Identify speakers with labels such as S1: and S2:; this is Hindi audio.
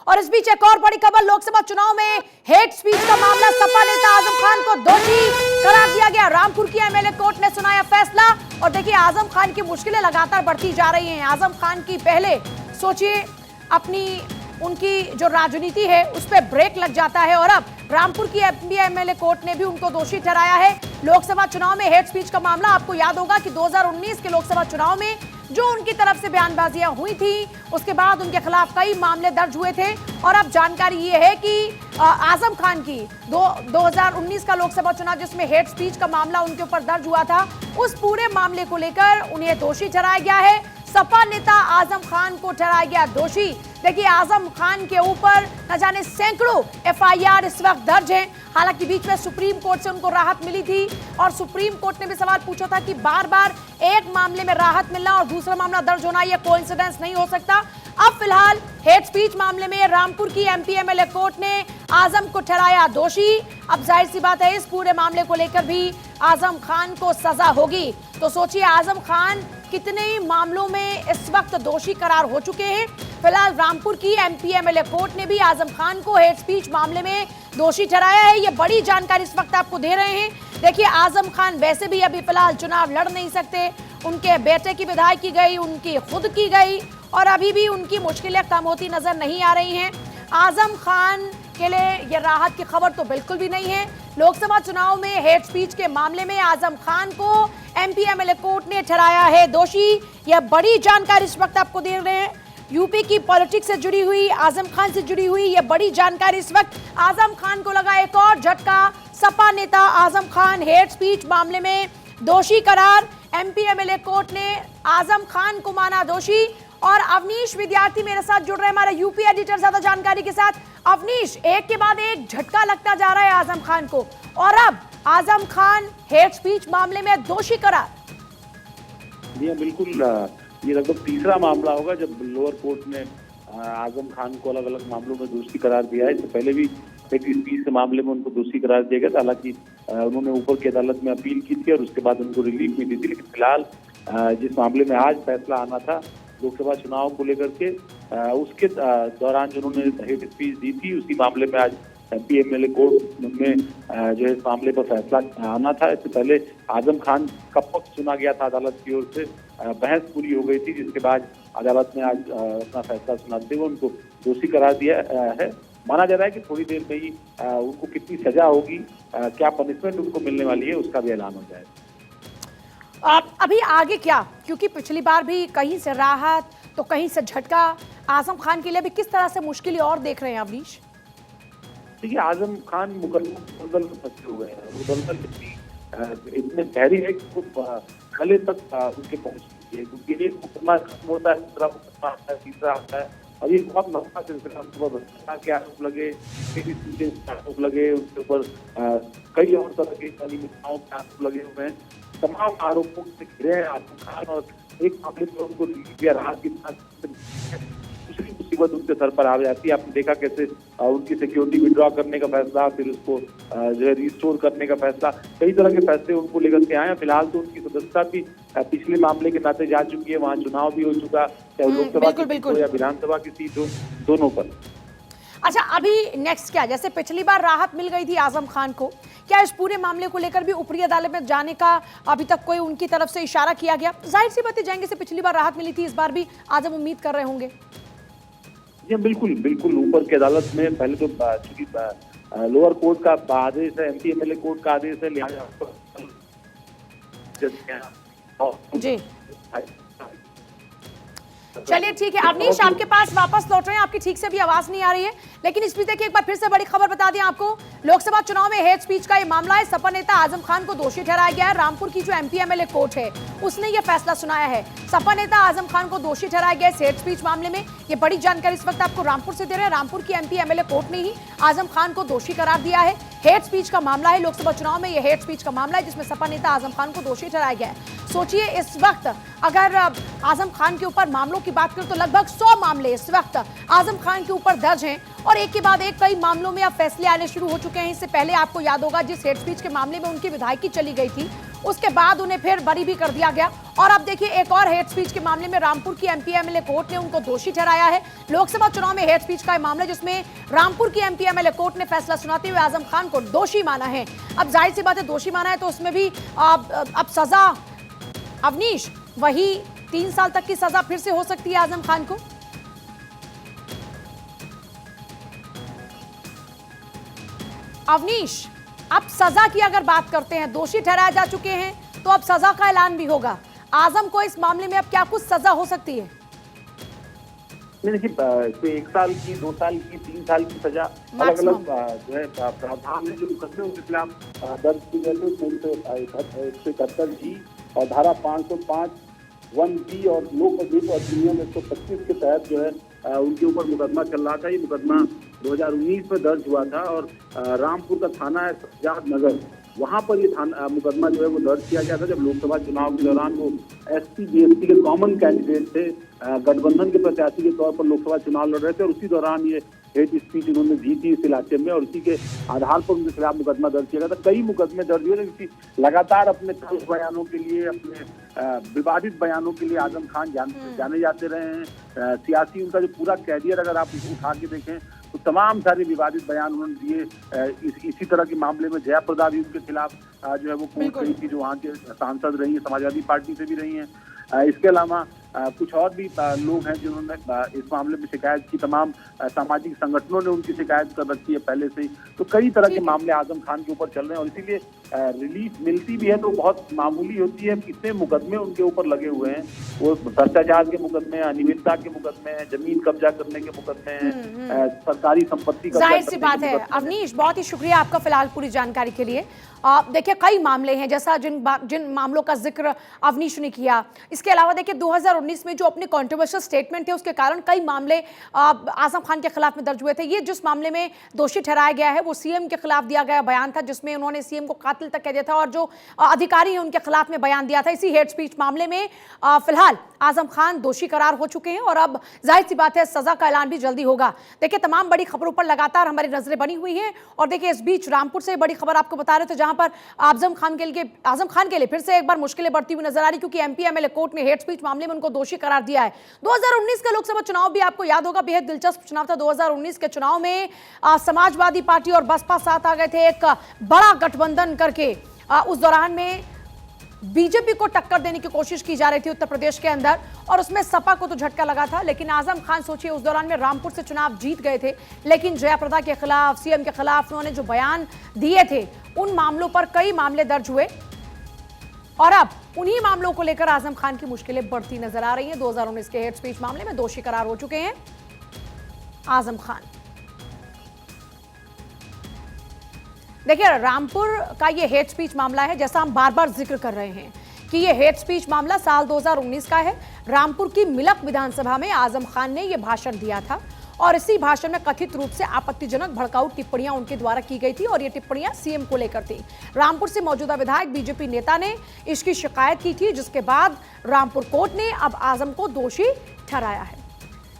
S1: और इस बीच एक और बड़ी खबर, लोकसभा चुनाव में हेट स्पीच का मामला, सपा नेता आजम खान को दोषी करार दिया गया। रामपुर की एमएलए कोर्ट ने सुनाया फैसला। और देखिए, आजम खान की मुश्किलें लगातार बढ़ती जा रही हैं। आजम खान की पहले सोचिए अपनी उनकी जो राजनीति है उस पर ब्रेक लग जाता है, और अब रामपुर की एमएलए कोर्ट ने भी उनको दोषी ठहराया है। लोकसभा चुनाव में हेट स्पीच का मामला, आपको याद होगा कि 2019 के लोकसभा चुनाव में जो उनकी तरफ से बयानबाजियां हुई थी, उसके बाद उनके खिलाफ कई मामले दर्ज हुए थे। और अब जानकारी ये है कि आजम खान की 2019 का लोकसभा चुनाव जिसमें हेट स्पीच का मामला उनके ऊपर दर्ज हुआ था, उस पूरे मामले को लेकर उन्हें दोषी ठहराया गया है। सपा नेता आजम खान को ठहराया गया दोषी। देखिए, आजम खान के ऊपर न जाने सैकड़ों एफआईआर इस वक्त दर्ज हैं। हालांकि बीच में सुप्रीम कोर्ट से उनको राहत मिली थी, और सुप्रीम कोर्ट ने भी सवाल पूछा था कि बार बार एक मामले में राहत मिलना और दूसरा मामला दर्ज होना यह कोइंसिडेंस नहीं हो सकता। अब फिलहाल हेट स्पीच मामले में रामपुर की एमपी एमएलए कोर्ट ने आजम को ठहराया दोषी। अब जाहिर सी बात है, इस पूरे मामले को लेकर भी आजम खान को सजा होगी। तो सोचिए, आजम खान कितने ही मामलों में इस वक्त दोषी करार हो चुके हैं। फिलहाल रामपुर की एमपी एमएलए कोर्ट ने भी आजम खान को हेट स्पीच मामले में दोषी ठहराया है। ये बड़ी जानकारी इस वक्त आपको दे रहे हैं। देखिए, आजम खान वैसे भी अभी फिलहाल चुनाव लड़ नहीं सकते। उनके बेटे की विधायकी गई, उनकी खुद की गई, और अभी भी उनकी मुश्किलें कम होती नजर नहीं आ रही हैं। आजम खान के लिए ये राहत की खबर तो बिल्कुल भी नहीं है। लोकसभा चुनाव में हेट स्पीच के मामले में आजम खान को एमपी एमएलए कोर्ट ने ठहराया है दोषी। यह बड़ी जानकारी इस वक्त आपको दे रहे हैं। यूपी की पॉलिटिक्स से जुड़ी हुई, आजम खान से जुड़ी हुई यह बड़ी जानकारी इस वक्त। आजम खान को लगा एक और झटका। सपा नेता आजम खान हेट स्पीच मामले में दोषी करार। एमपी एमएलए कोर्ट ने आजम खान को माना दोषी। और अवनीश विद्यार्थी मेरे साथ जुड़ रहे हैं, हमारे यूपी एडिटर, ज्यादा जानकारी के साथ। अवनीश, एक के बाद एक झटका लगता जा रहा है आजम खान को, और अब आजम खान हेट स्पीच मामले में दोषी करार।
S2: जी बिल्कुल, ये लगभग तीसरा मामला होगा जब लोअर कोर्ट ने आजम खान को अलग अलग मामलों में दोषी करार दिया है। इससे पहले भी एक स्पीच के मामले में उनको दोषी करार दिया गया था। हालांकि उन्होंने ऊपर की अदालत में अपील की थी और उसके बाद उनको रिलीफ मिली थी। लेकिन फिलहाल जिस मामले में आज फैसला आना था लोकसभा चुनाव को लेकर के, उसके दौरान जो उन्होंने हेट स्पीच दी थी, उसी मामले में आज एमपी एमएलए कोर्ट में जो है इस मामले पर फैसला आना था। इससे पहले आजम खान का पक्ष सुना गया था अदालत की ओर से, बहस पूरी हो गई थी, जिसके बाद अदालत ने आज अपना फैसला सुनाते हुए उनको दोषी करार दिया है। माना जा रहा है कि थोड़ी देर में ही उनको कितनी सजा होगी, क्या पनिशमेंट उनको मिलने वाली है, उसका भी ऐलान हो जाएगा।
S1: अभी आगे क्या, क्योंकि पिछली बार भी कहीं से राहत तो कहीं से झटका, आजम खान के लिए भी किस तरह से मुश्किल और देख रहे हैं अवनीश?
S2: देखिए, आजम खान मुकदमा दलदल में फंसे हुए हैं। वो दलदल इतने गहरी है कि वो गले तक उनके पहुंचती है, क्योंकि एक मुकदमा खत्म होता है, दूसरा मुकदमा आता है, तीसरा आता है, और ये बहुत लंबा सिलसिला। भ्रष्टाचार के आरोप लगे, आरोप लगे, उसके ऊपर कई और तरह के अनियमितताओं के आरोप लगे हुए हैं। तमाम आरोपों से घिरे हैं आजम खान, और एक मामले में उनको राहत की दूसरी मुसीबत उनके सर पर आ जाती है। आपने देखा कैसे उनकी सिक्योरिटी विड्रॉ करने का फैसला, फिर उसको जो है रिस्टोर करने का फैसला, कई तरह के फैसले उनको लेकर के आए हैं। फिलहाल तो उनकी सदस्यता भी पिछले मामले के नाते जा चुकी है, वहाँ चुनाव भी हो चुका, चाहे लोकसभा की सीट हो या विधानसभा की सीट हो, दोनों पर।
S1: अच्छा, अभी नेक्स्ट क्या? जैसे पिछली बार राहत मिल गई थी आजम खान को, क्या इस पूरे मामले को लेकर भी ऊपरी अदालत में जाने का अभी तक कोई उनकी तरफ से इशारा किया गया? जाहिर सी बात है, जाएंगे से पिछली बार राहत मिली थी, इस बार भी आजम उम्मीद कर रहे होंगे।
S2: जी बिल्कुल बिल्कुल, ऊपर की अदालत में पहले तो चूंकि लोअर कोर्ट का आदेश है, एमपी एमएलए कोर्ट का आदेश है, लिहाजा
S1: जी चलिए ठीक है। अवनीश, आपके पास वापस लौट रहे हैं, आपकी ठीक से भी आवाज नहीं आ रही है, लेकिन इस बीच देखिए एक बार फिर से बड़ी खबर बता दें आपको। लोकसभा चुनाव में हेट स्पीच का ये मामला है। सपा नेता आजम खान को दोषी ठहराया गया है। रामपुर की जो एमपी एमएलए कोर्ट है उसने ये फैसला सुनाया है। सपा नेता आजम खान को दोषी ठहराया गया है हेट स्पीच मामले में। ये बड़ी जानकारी इस वक्त आपको रामपुर से दे रहे हैं। रामपुर की एमपी एमएलए कोर्ट ने ही आजम खान को दोषी करार दिया है। हेट स्पीच का मामला है, लोकसभा चुनाव में यह हेट स्पीच का मामला है जिसमें सपा नेता आजम खान को दोषी ठहराया गया है। सोचिए, इस वक्त अगर आजम खान के ऊपर मामलों की बात करें तो लगभग 100 मामले इस वक्त आजम खान के ऊपर दर्ज हैं, और एक के बाद एक कई मामलों में अब फैसले आने शुरू हो चुके हैं। इससे पहले आपको याद होगा, जिस हेट स्पीच के मामले में उनकी विधायकी चली गई थी, उसके बाद उन्हें फिर बरी भी कर दिया गया। और अब देखिए एक और हेट स्पीच के मामले में रामपुर की एमपी एमएलए कोर्ट ने उनको दोषी ठहराया है। लोकसभा चुनाव में हेट स्पीच का मामला जिसमें रामपुर की एमपी एमएलए कोर्ट ने फैसला सुनाते हुए आजम खान को दोषी माना है। अब जाहिर सी बात है दोषी माना है तो उसमें भी अब सजा अवनीश वही 3 साल तक की सजा फिर से हो सकती है आजम खान को। अवनीश, अब सजा की अगर बात करते हैं, दोषी ठहराए जा चुके हैं तो अब सजा का ऐलान भी होगा। आजम को इस मामले में अब क्या कुछ सजा हो सकती है?
S2: नहीं देखिए, 1 साल की, 2 साल की, 3 साल की सजा अलग अलग जो है प्रावधान है जो मुकदमे उनके खिलाफ दर्ज की गई थी 171 जी और धारा 505 1B और लोक अभियुक्त अधिनियम 125 के तहत जो है उनके ऊपर मुकदमा चल रहा था। ये मुकदमा 2019 में दर्ज हुआ था और रामपुर का थाना है सज्जाद नगर, वहां पर ये थाना मुकदमा जो है वो दर्ज किया गया था जब लोकसभा चुनाव के दौरान वो एसपी बीएसपी के कॉमन कैंडिडेट थे, गठबंधन के प्रत्याशी के तौर पर लोकसभा चुनाव लड़ रहे थे और उसी दौरान ये हेट स्पीच उन्होंने दी थी इस इलाके में और उसी के आधार पर उनके खिलाफ मुकदमा दर्ज किया गया था। कई मुकदमे दर्ज हुए क्योंकि लगातार अपने तल्ख बयानों के लिए, अपने विवादित बयानों के लिए आजम खान जाने जाते रहे हैं। सियासी उनका जो पूरा कैरियर अगर आप उठा के देखें तो तमाम सारे विवादित बयान उन्होंने दिए। इसी तरह के मामले में जयाप्रदा भी उनके खिलाफ जो है वो कोर्ट गई थी, जो वहाँ के सांसद रही है, समाजवादी पार्टी से भी रही हैं। इसके अलावा कुछ और भी लोग हैं जिन्होंने इस मामले में शिकायत की, तमाम सामाजिक संगठनों ने उनकी शिकायत कर रखी है पहले से ही। तो कई तरह के मामले आजम खान के ऊपर चल रहे हैं और इसीलिए रिलीफ मिलती भी है तो बहुत मामूली होती है। कितने मुकदमे उनके ऊपर लगे हुए हैं, वो भ्रष्टाचार के मुकदमे हैं, अनियमितता के मुकदमे हैं, जमीन कब्जा करने के मुकदमे हैं, सरकारी संपत्ति कब्जा
S1: जाहिर सी बात है। अवनीश, बहुत ही शुक्रिया आपका फिलहाल पूरी जानकारी के लिए। देखिए कई मामले हैं जैसा जिन मामलों का जिक्र अवनीश ने किया। इसके अलावा देखिए 2019 में जो अपने कंट्रोवर्शियल स्टेटमेंट थे उसके कारण कई मामले आजम खान के खिलाफ में दर्ज हुए थे। ये जिस मामले में दोषी ठहराया गया है वो सीएम के खिलाफ दिया गया बयान था जिसमें उन्होंने सीएम को कातिल तक कह दिया था और जो अधिकारी हैं उनके खिलाफ में बयान दिया था। इसी हेट स्पीच मामले में फिलहाल आजम खान दोषी करार हो चुके हैं और अब जाहिर सी बात है सजा का ऐलान भी जल्दी होगा। देखिए तमाम बड़ी खबरों पर लगातार हमारी नजरें बनी हुई हैं और देखिए इस बीच रामपुर से बड़ी खबर आपको बता रहे थे जहां पर आजम खान के लिए फिर से एक बार मुश्किलें बढ़ती हुई नजर आ रही क्योंकि एमपी एमएलए कोर्ट ने हेट स्पीच मामले में उनको दोषी करार दिया है। 2019 का लोकसभा चुनाव भी आपको याद होगा, बेहद दिलचस्प चुनाव था। 2019 के चुनाव में समाजवादी पार्टी और बसपा साथ आ गए थे एक बड़ा गठबंधन करके। उस दौरान में बीजेपी को टक्कर देने की कोशिश की जा रही थी उत्तर प्रदेश के अंदर और उसमें सपा को तो झटका लगा था। लेकिन आजम खान सोचिए उस दौरान में रामपुर से चुनाव जीत गए थे, लेकिन जयाप्रदा के खिलाफ, सीएम के खिलाफ उन्होंने जो बयान दिए थे उन मामलों पर कई मामले दर्ज हुए और अब उन्हीं मामलों को लेकर आजम खान की मुश्किलें बढ़ती नजर आ रही हैं। 2019 के हेट स्पीच मामले में दोषी करार हो चुके हैं आजम खान। देखिए रामपुर का ये हेट स्पीच मामला है, जैसा हम बार बार जिक्र कर रहे हैं कि ये हेट स्पीच मामला साल 2019 का है। रामपुर की मिलक विधानसभा में आजम खान ने ये भाषण दिया था और इसी भाषण में कथित रूप से आपत्तिजनक भड़काऊ टिप्पणियां उनके द्वारा की गई थी और ये टिप्पणियां सीएम को लेकर थी। रामपुर से मौजूदा विधायक बीजेपी नेता ने इसकी शिकायत की थी जिसके बाद रामपुर कोर्ट ने अब आजम को दोषी ठहराया है।